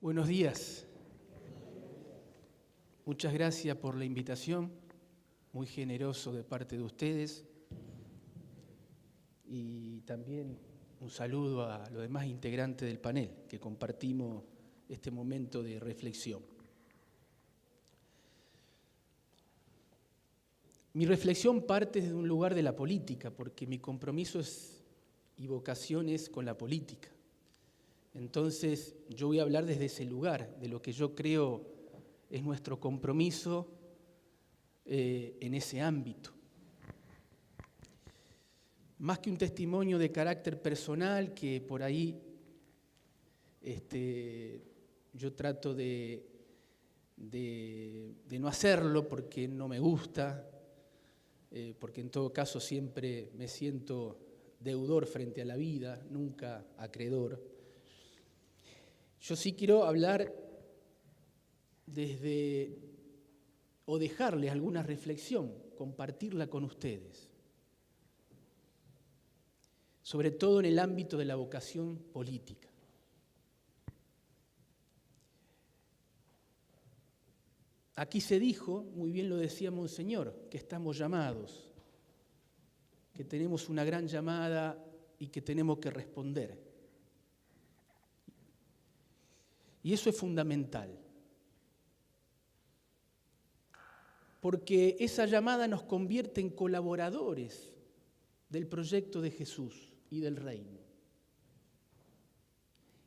Buenos días. Muchas gracias por la invitación, muy generoso de parte de ustedes. Y también un saludo a los demás integrantes del panel, que compartimos este momento de reflexión. Mi reflexión parte desde un lugar de la política, porque mi compromiso y vocación es con la política. Entonces, yo voy a hablar desde ese lugar, de lo que yo creo es nuestro compromiso en ese ámbito. Más que un testimonio de carácter personal, que por ahí yo trato de no hacerlo porque no me gusta, porque en todo caso siempre me siento deudor frente a la vida, nunca acreedor. Yo sí quiero hablar o dejarles alguna reflexión, compartirla con ustedes, sobre todo en el ámbito de la vocación política. Aquí se dijo, muy bien lo decía Monseñor, que estamos llamados, que tenemos una gran llamada y que tenemos que responder. Y eso es fundamental, porque esa llamada nos convierte en colaboradores del proyecto de Jesús y del reino.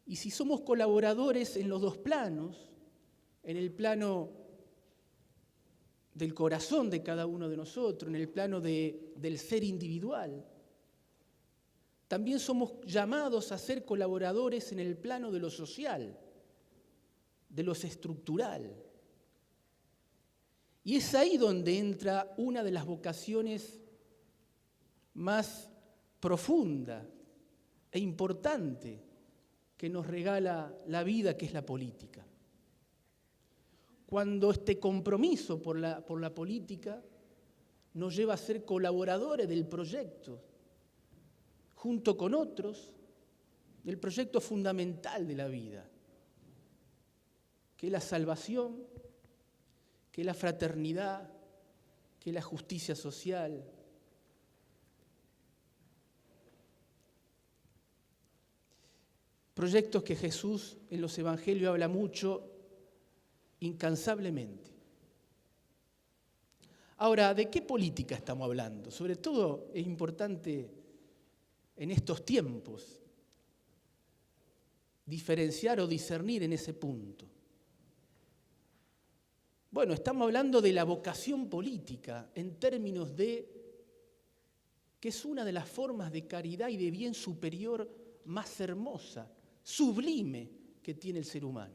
Y si somos colaboradores en los dos planos, en el plano del corazón de cada uno de nosotros, en el plano del ser individual, también somos llamados a ser colaboradores en el plano de lo social, de lo estructural. Y es ahí donde entra una de las vocaciones más profunda e importante que nos regala la vida, que es la política. Cuando este compromiso por la política nos lleva a ser colaboradores del proyecto, junto con otros, del proyecto fundamental de la vida, que es la salvación, que es la fraternidad, que es la justicia social. Proyectos que Jesús en los evangelios habla mucho, incansablemente. Ahora, ¿de qué política estamos hablando? Sobre todo es importante en estos tiempos diferenciar o discernir en ese punto. Bueno, estamos hablando de la vocación política en términos de que es una de las formas de caridad y de bien superior más hermosa, sublime que tiene el ser humano.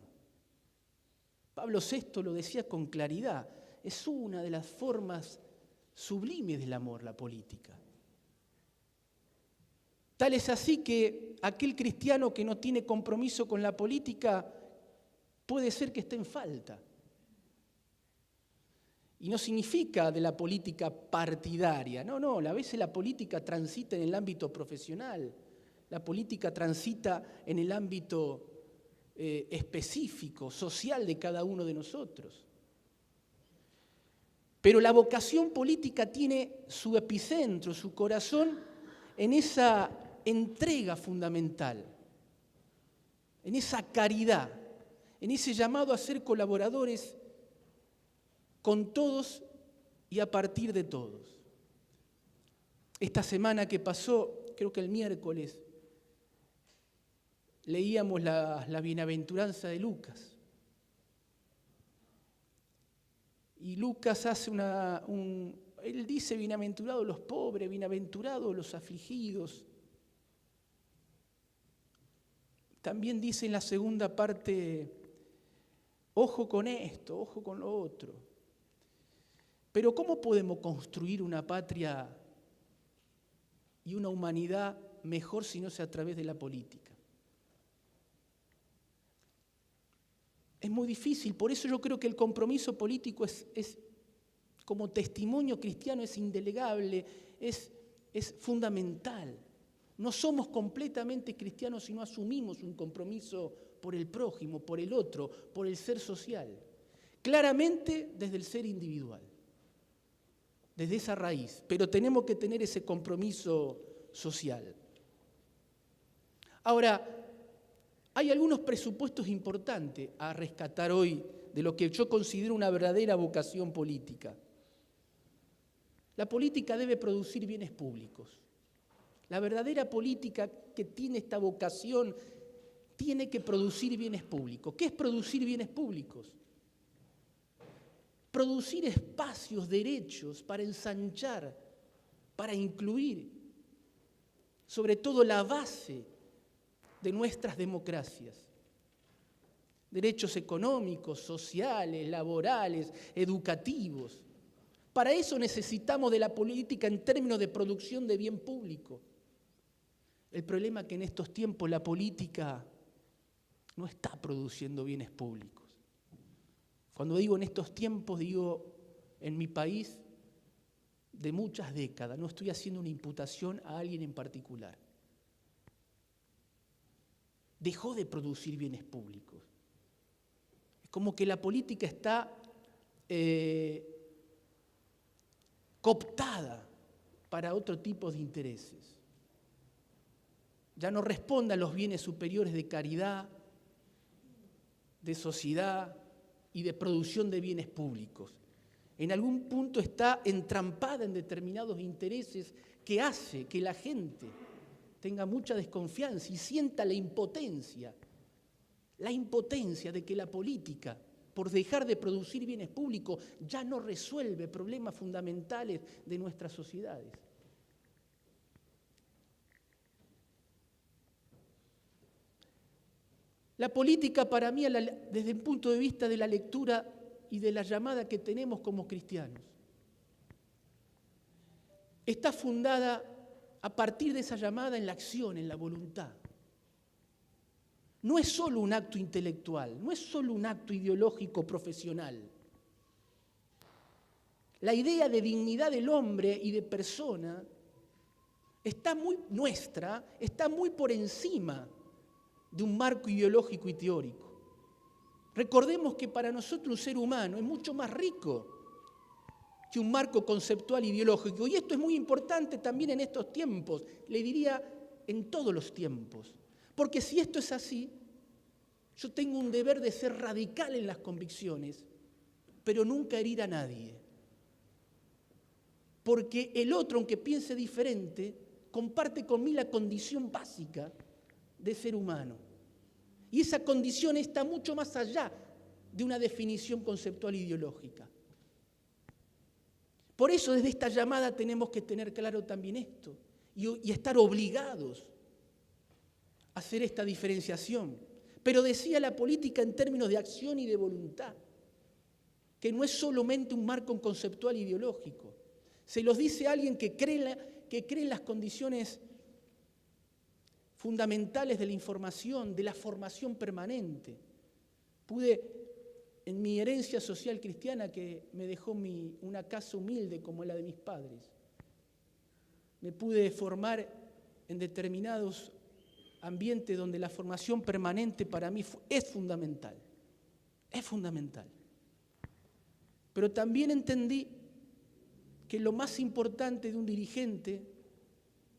Pablo VI lo decía con claridad, es una de las formas sublimes del amor, la política. Tal es así que aquel cristiano que no tiene compromiso con la política puede ser que esté en falta. Y no significa de la política partidaria, no, a veces la política transita en el ámbito profesional, la política transita en el ámbito específico, social de cada uno de nosotros. Pero la vocación política tiene su epicentro, su corazón en esa entrega fundamental, en esa caridad, en ese llamado a ser colaboradores con todos y a partir de todos. Esta semana que pasó, creo que el miércoles, leíamos la bienaventuranza de Lucas. Y Lucas hace él dice, bienaventurados los pobres, bienaventurados los afligidos. También dice en la segunda parte, ojo con esto, ojo con lo otro. Pero ¿cómo podemos construir una patria y una humanidad mejor si no sea a través de la política? Es muy difícil, por eso yo creo que el compromiso político es como testimonio cristiano, es indelegable, es fundamental. No somos completamente cristianos si no asumimos un compromiso por el prójimo, por el otro, por el ser social. Claramente desde el ser individual, desde esa raíz, pero tenemos que tener ese compromiso social. Ahora, hay algunos presupuestos importantes a rescatar hoy de lo que yo considero una verdadera vocación política. La política debe producir bienes públicos. La verdadera política que tiene esta vocación tiene que producir bienes públicos. ¿Qué es producir bienes públicos? Producir espacios, derechos para ensanchar, para incluir, sobre todo la base de nuestras democracias. Derechos económicos, sociales, laborales, educativos. Para eso necesitamos de la política en términos de producción de bien público. El problema es que en estos tiempos la política no está produciendo bienes públicos. Cuando digo en estos tiempos, digo en mi país de muchas décadas. No estoy haciendo una imputación a alguien en particular. Dejó de producir bienes públicos. Es como que la política está cooptada para otro tipo de intereses. Ya no responde a los bienes superiores de caridad, de sociedad y de producción de bienes públicos. En algún punto está entrampada en determinados intereses que hace que la gente tenga mucha desconfianza y sienta la impotencia de que la política, por dejar de producir bienes públicos, ya no resuelve problemas fundamentales de nuestras sociedades. La política para mí, desde el punto de vista de la lectura y de la llamada que tenemos como cristianos, está fundada a partir de esa llamada en la acción, en la voluntad. No es solo un acto intelectual, no es solo un acto ideológico profesional. La idea de dignidad del hombre y de persona está muy por encima de un marco ideológico y teórico. Recordemos que para nosotros un ser humano es mucho más rico que un marco conceptual ideológico. Y esto es muy importante también en estos tiempos, le diría en todos los tiempos. Porque si esto es así, yo tengo un deber de ser radical en las convicciones, pero nunca herir a nadie. Porque el otro, aunque piense diferente, comparte conmigo la condición básica de ser humano. Y esa condición está mucho más allá de una definición conceptual ideológica. Por eso desde esta llamada tenemos que tener claro también esto y estar obligados a hacer esta diferenciación. Pero decía la política en términos de acción y de voluntad, que no es solamente un marco conceptual ideológico. Se los dice a alguien que cree en las condiciones fundamentales de la información, de la formación permanente. En mi herencia social cristiana que me dejó una casa humilde como la de mis padres, me pude formar en determinados ambientes donde la formación permanente para mí es fundamental. Es fundamental. Pero también entendí que lo más importante de un dirigente,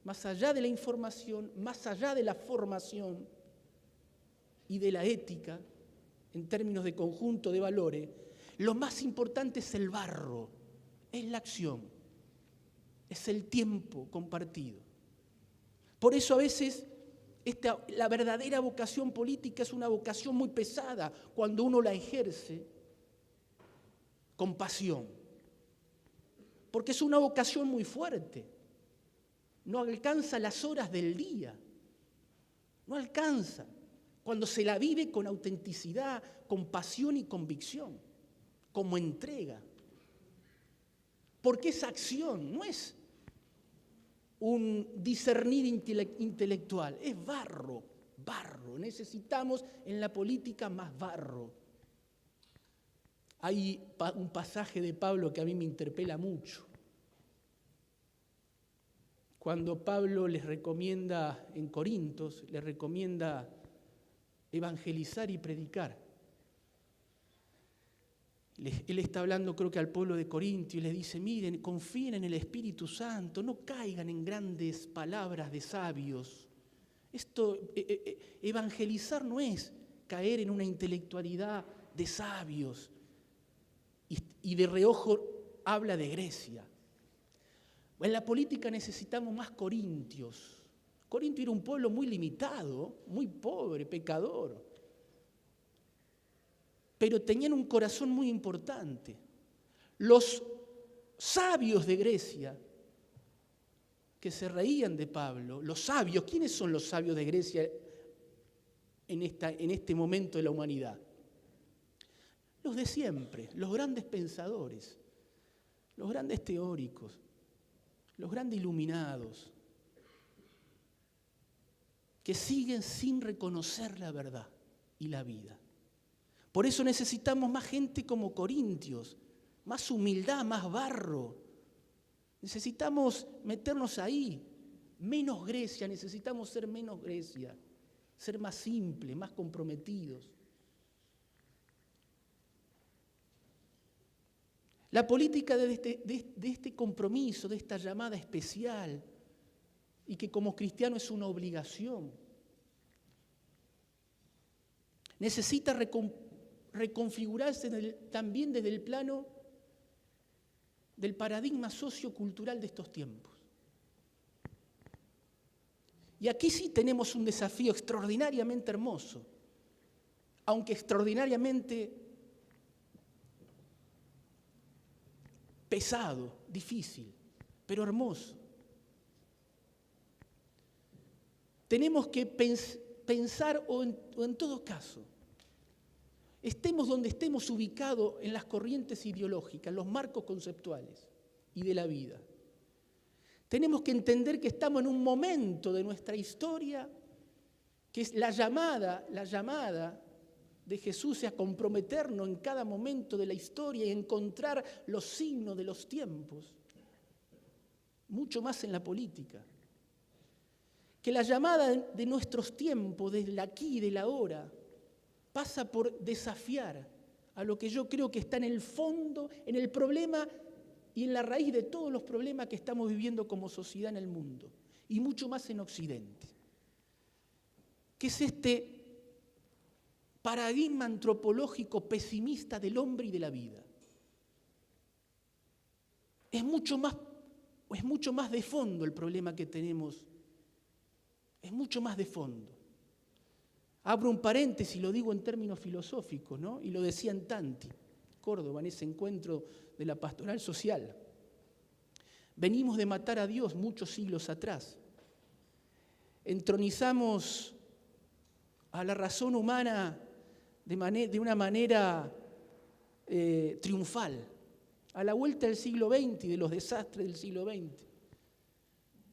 más allá de la información, más allá de la formación y de la ética, en términos de conjunto de valores, lo más importante es el barro, es la acción, es el tiempo compartido. Por eso a veces la verdadera vocación política es una vocación muy pesada cuando uno la ejerce con pasión, porque es una vocación muy fuerte. No alcanza las horas del día, no alcanza cuando se la vive con autenticidad, con pasión y convicción, como entrega. Porque esa acción no es un discernir intelectual, es barro. Necesitamos en la política más barro. Hay un pasaje de Pablo que a mí me interpela mucho. cuando Pablo les recomienda en Corintios, les recomienda evangelizar y predicar. Él está hablando, creo que al pueblo de Corintios, y les dice, miren, confíen en el Espíritu Santo, no caigan en grandes palabras de sabios. Evangelizar no es caer en una intelectualidad de sabios. Y de reojo habla de Grecia. En la política necesitamos más corintios. Corintio era un pueblo muy limitado, muy pobre, pecador. Pero tenían un corazón muy importante. Los sabios de Grecia, que se reían de Pablo, los sabios, ¿quiénes son los sabios de Grecia en este momento de la humanidad? Los de siempre, los grandes pensadores, los grandes teóricos, los grandes iluminados, que siguen sin reconocer la verdad y la vida. Por eso necesitamos más gente como Corintios, más humildad, más barro. Necesitamos meternos ahí, menos Grecia, necesitamos ser menos Grecia, ser más simples, más comprometidos. La política de este compromiso, de esta llamada especial, y que como cristiano es una obligación, necesita reconfigurarse también desde el plano del paradigma sociocultural de estos tiempos. Y aquí sí tenemos un desafío extraordinariamente hermoso, aunque extraordinariamente pesado, difícil, pero hermoso. Tenemos que pensar, o en todo caso, estemos donde estemos ubicados en las corrientes ideológicas, los marcos conceptuales y de la vida. Tenemos que entender que estamos en un momento de nuestra historia que es la llamada de Jesús a comprometernos en cada momento de la historia y encontrar los signos de los tiempos, mucho más en la política. Que la llamada de nuestros tiempos, del aquí y del ahora, pasa por desafiar a lo que yo creo que está en el fondo, en el problema y en la raíz de todos los problemas que estamos viviendo como sociedad en el mundo, y mucho más en Occidente, que es este paradigma antropológico pesimista del hombre y de la vida. Es mucho más de fondo el problema que tenemos, es mucho más de fondo. Abro un paréntesis, lo digo en términos filosóficos, ¿no? Y lo decía en Tanti, Córdoba, en ese encuentro de la pastoral social. Venimos de matar a Dios muchos siglos atrás. Entronizamos a la razón humana de una manera triunfal, a la vuelta del siglo XX y de los desastres del siglo XX.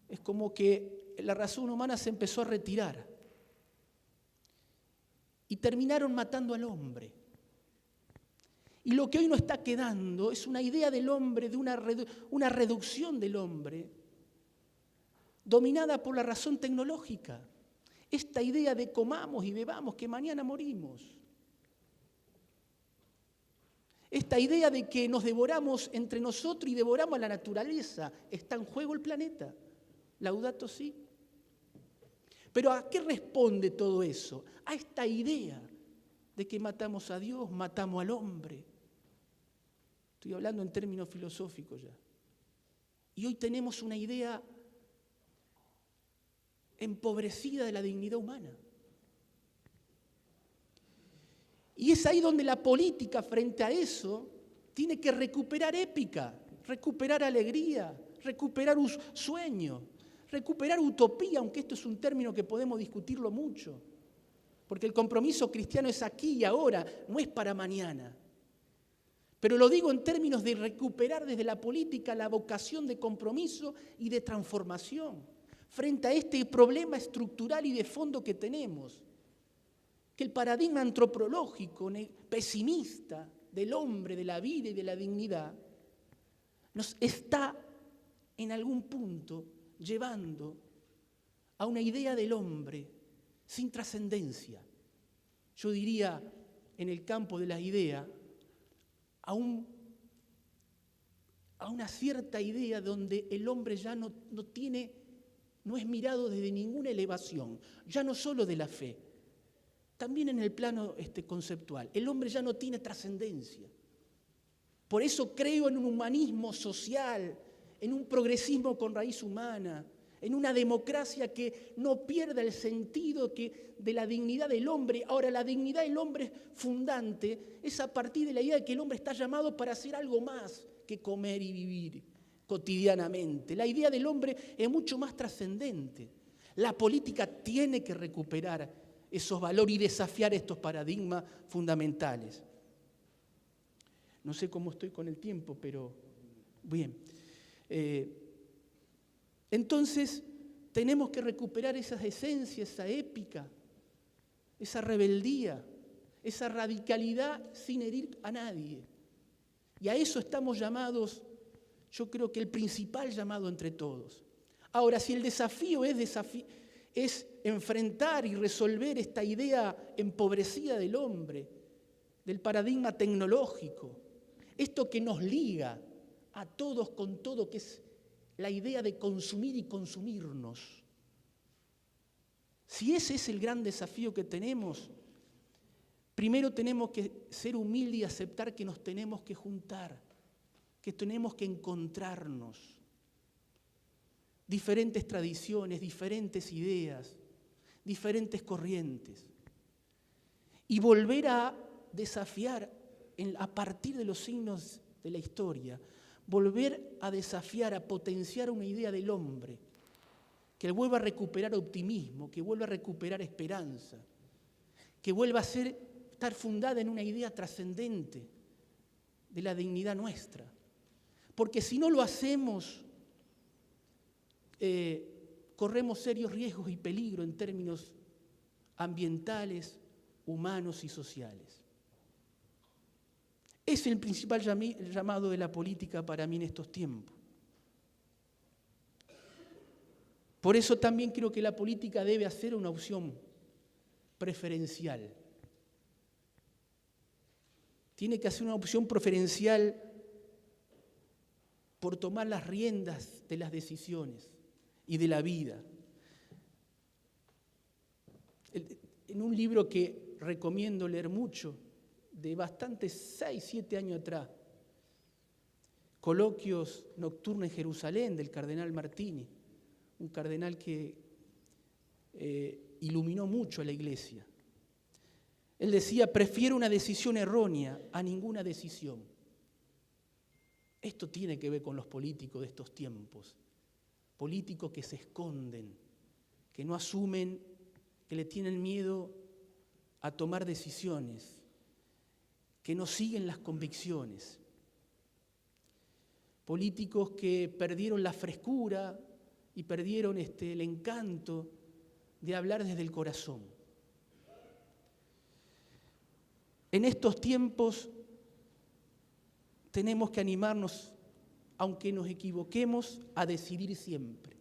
Es como que la razón humana se empezó a retirar y terminaron matando al hombre. Y lo que hoy nos está quedando es una idea del hombre, de una reducción del hombre, dominada por la razón tecnológica. Esta idea de comamos y bebamos, que mañana morimos. Esta idea de que nos devoramos entre nosotros y devoramos a la naturaleza. ¿Está en juego el planeta? Laudato si. Pero ¿a qué responde todo eso? A esta idea de que matamos a Dios, matamos al hombre. Estoy hablando en términos filosóficos ya. Y hoy tenemos una idea empobrecida de la dignidad humana. Y es ahí donde la política, frente a eso, tiene que recuperar épica, recuperar alegría, recuperar un sueño, recuperar utopía, aunque esto es un término que podemos discutirlo mucho. Porque el compromiso cristiano es aquí y ahora, no es para mañana. Pero lo digo en términos de recuperar desde la política la vocación de compromiso y de transformación frente a este problema estructural y de fondo que tenemos. Que el paradigma antropológico pesimista del hombre, de la vida y de la dignidad nos está en algún punto llevando a una idea del hombre sin trascendencia. Yo diría, en el campo de la idea, a una cierta idea donde el hombre ya no es mirado desde ninguna elevación, ya no solo de la fe, también en el plano conceptual. El hombre ya no tiene trascendencia. Por eso creo en un humanismo social, en un progresismo con raíz humana, en una democracia que no pierda el sentido de la dignidad del hombre. Ahora, la dignidad del hombre fundante es a partir de la idea de que el hombre está llamado para hacer algo más que comer y vivir cotidianamente. La idea del hombre es mucho más trascendente. La política tiene que recuperar esos valores y desafiar estos paradigmas fundamentales. No sé cómo estoy con el tiempo, pero bien. Entonces, tenemos que recuperar esas esencias, esa épica, esa rebeldía, esa radicalidad sin herir a nadie. Y a eso estamos llamados, yo creo que el principal llamado entre todos. Ahora, si el desafío es enfrentar y resolver esta idea empobrecida del hombre, del paradigma tecnológico, esto que nos liga a todos con todo, que es la idea de consumir y consumirnos. Si ese es el gran desafío que tenemos, primero tenemos que ser humildes y aceptar que nos tenemos que juntar, que tenemos que encontrarnos. Diferentes tradiciones, diferentes ideas, diferentes corrientes. Y volver a desafiar, a partir de los signos de la historia, volver a desafiar, a potenciar una idea del hombre, que vuelva a recuperar optimismo, que vuelva a recuperar esperanza, que vuelva a estar fundada en una idea trascendente de la dignidad nuestra. Porque si no lo hacemos, corremos serios riesgos y peligros en términos ambientales, humanos y sociales. Es el principal llamado de la política para mí en estos tiempos. Por eso también creo que la política debe hacer una opción preferencial. Tiene que hacer una opción preferencial por tomar las riendas de las decisiones y de la vida. En un libro que recomiendo leer mucho, de bastantes 6, 7 años atrás, Coloquios nocturnos en Jerusalén, del cardenal Martini, un cardenal que iluminó mucho a la Iglesia. Él decía, prefiero una decisión errónea a ninguna decisión. Esto tiene que ver con los políticos de estos tiempos, políticos que se esconden, que no asumen, que le tienen miedo a tomar decisiones, que no siguen las convicciones. Políticos que perdieron la frescura y perdieron el encanto de hablar desde el corazón. En estos tiempos tenemos que animarnos, aunque nos equivoquemos, a decidir siempre,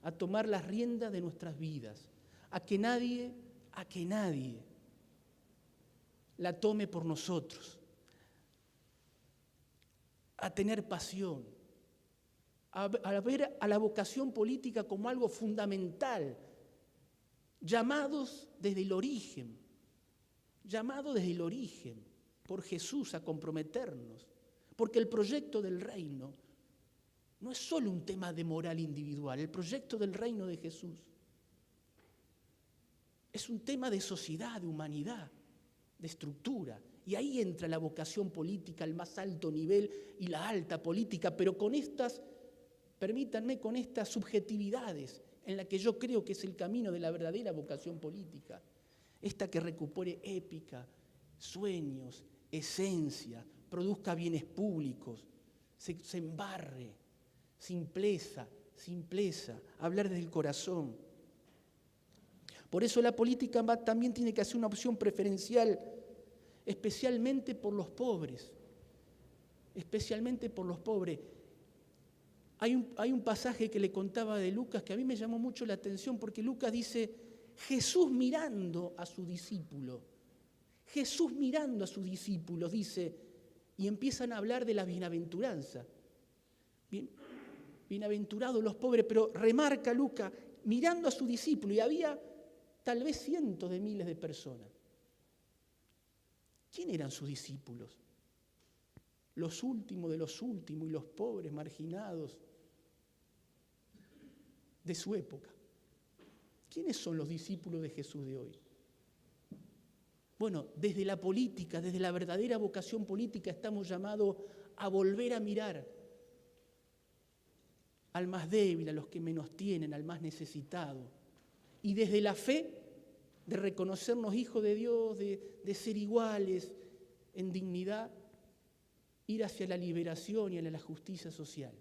a tomar las riendas de nuestras vidas, a que nadie la tome por nosotros, a tener pasión, a ver a la vocación política como algo fundamental, llamados desde el origen por Jesús a comprometernos, porque el proyecto del reino no es solo un tema de moral individual, el proyecto del reino de Jesús es un tema de sociedad, de humanidad, de estructura. Y ahí entra la vocación política al más alto nivel y la alta política, pero con estas, permítanme, con estas subjetividades en la que yo creo que es el camino de la verdadera vocación política. Esta que recupere épica, sueños, esencia, produzca bienes públicos, se embarre, simpleza, hablar desde el corazón. Por eso la política también tiene que hacer una opción preferencial, especialmente por los pobres. Hay un pasaje que le contaba de Lucas que a mí me llamó mucho la atención, porque Lucas dice, Jesús mirando a sus discípulos, dice, y empiezan a hablar de la bienaventuranza. Bienaventurados los pobres, pero remarca Lucas, mirando a su discípulo, y había tal vez cientos de miles de personas. ¿Quién eran sus discípulos? Los últimos de los últimos y los pobres, marginados de su época. ¿Quiénes son los discípulos de Jesús de hoy? Bueno, desde la política, desde la verdadera vocación política, estamos llamados a volver a mirar al más débil, a los que menos tienen, al más necesitado. Y desde la fe de reconocernos hijos de Dios, de ser iguales en dignidad, ir hacia la liberación y hacia la justicia social,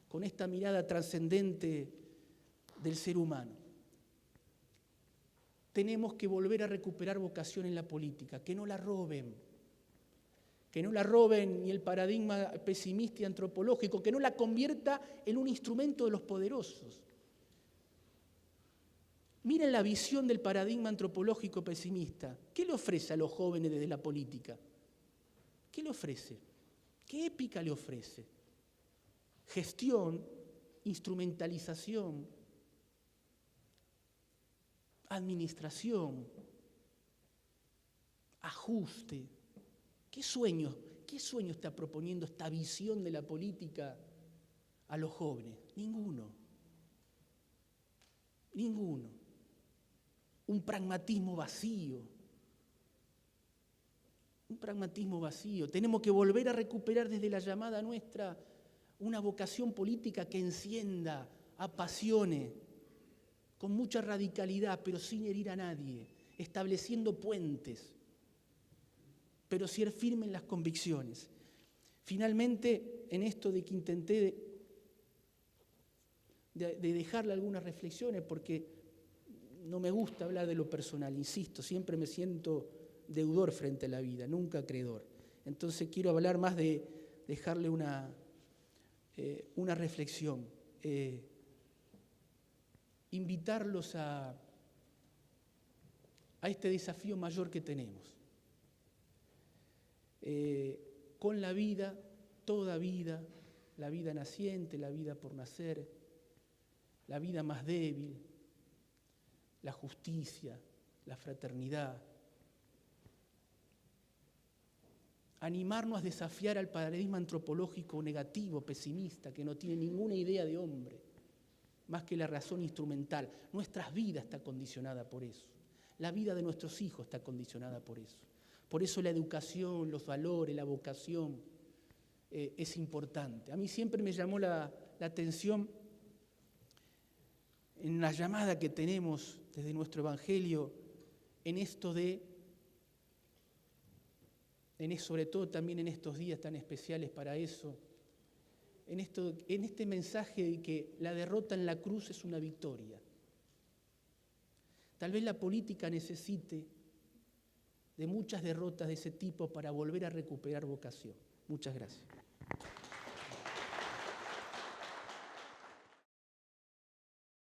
con esta mirada trascendente del ser humano. Tenemos que volver a recuperar vocación en la política, que no la roben ni el paradigma pesimista y antropológico, que no la convierta en un instrumento de los poderosos. Miren la visión del paradigma antropológico pesimista. ¿Qué le ofrece a los jóvenes desde la política? ¿Qué le ofrece? ¿Qué épica le ofrece? Gestión, instrumentalización, administración, ajuste. ¿Qué sueño está proponiendo esta visión de la política a los jóvenes? Ninguno. Un pragmatismo vacío. Tenemos que volver a recuperar desde la llamada nuestra una vocación política que encienda, apasione, con mucha radicalidad, pero sin herir a nadie, estableciendo puentes, pero ser firme en las convicciones. Finalmente, en esto de que intenté de dejarle algunas reflexiones, porque no me gusta hablar de lo personal, insisto, siempre me siento deudor frente a la vida, nunca acreedor. Entonces quiero hablar más de dejarle una reflexión, invitarlos a este desafío mayor que tenemos. Con la vida, toda vida, la vida naciente, la vida por nacer, la vida más débil, la justicia, la fraternidad. Animarnos a desafiar al paradigma antropológico negativo, pesimista, que no tiene ninguna idea de hombre, más que la razón instrumental. Nuestras vidas está condicionada por eso. La vida de nuestros hijos está condicionada por eso. Por eso la educación, los valores, la vocación es importante. A mí siempre me llamó la atención en la llamada que tenemos desde nuestro Evangelio, sobre todo también en estos días tan especiales para eso, en este mensaje de que la derrota en la cruz es una victoria. Tal vez la política necesite de muchas derrotas de ese tipo para volver a recuperar vocación. Muchas gracias.